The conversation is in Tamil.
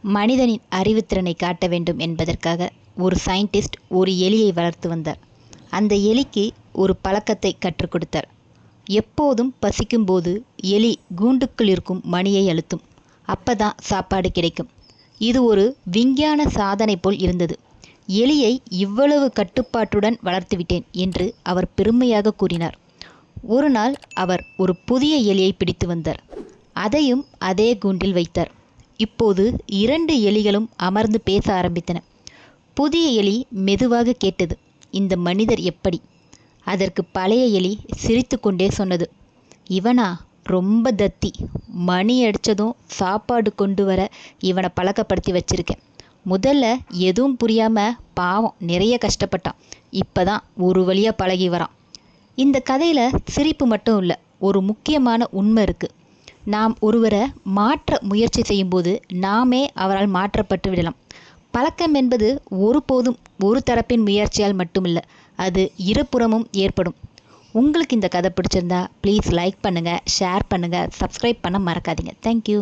மனிதனின் அறிவுத்திறனை காட்ட வேண்டும் என்பதற்காக ஒரு சயின்டிஸ்ட் ஒரு எலியை வளர்த்து வந்தார். அந்த எலிக்கு ஒரு பழக்கத்தை கற்றுக் கொடுத்தார். எப்போதும் பசிக்கும்போது எலி கூண்டுக்குள் இருக்கும் மணியை அழுத்தும். அப்பதான் சாப்பாடு கிடைக்கும். இது ஒரு விஞ்ஞான சாதனை போல் இருந்தது. எலியை இவ்வளவு கட்டுப்பாட்டுடன் வளர்த்துவிட்டேன் என்று அவர் பெருமையாக கூறினார். ஒரு நாள் அவர் ஒரு புதிய எலியை பிடித்து வந்தார். அதையும் அதே கூண்டில் வைத்தார். இப்போது 2 எலிகளும் அமர்ந்து பேச ஆரம்பித்தன. புதிய எலி மெதுவாக கேட்டது, இந்த மனிதர் எப்படி? அதற்கு பழைய எலி சிரித்து கொண்டே சொன்னது, இவனா ரொம்ப தத்தி. மணி அடித்ததும் சாப்பாடு கொண்டு வர இவனை பழக்கப்படுத்தி வச்சிருக்கேன். முதல்ல எதுவும் புரியாமல் பாவம் நிறைய கஷ்டப்பட்டான். இப்போதான் ஒரு வழியாக பழகி வரான். இந்த கதையில் சிரிப்பு மட்டும் இல்லை, ஒரு முக்கியமான உண்மை இருக்குது. நாம் ஒருவரை மாற்ற முயற்சி செய்யும்போது நாமே அவரால் மாற்றப்பட்டு விடலாம். பழக்கம் என்பது ஒருபோதும் ஒரு தரப்பின் முயற்சியால் மட்டுமில்லை, அது இருபுறமும் ஏற்படும். உங்களுக்கு இந்த கதை பிடிச்சிருந்தா ப்ளீஸ் லைக் பண்ணுங்கள், ஷேர் பண்ணுங்கள், சப்ஸ்கிரைப் பண்ண மறக்காதீங்க. தேங்க்யூ.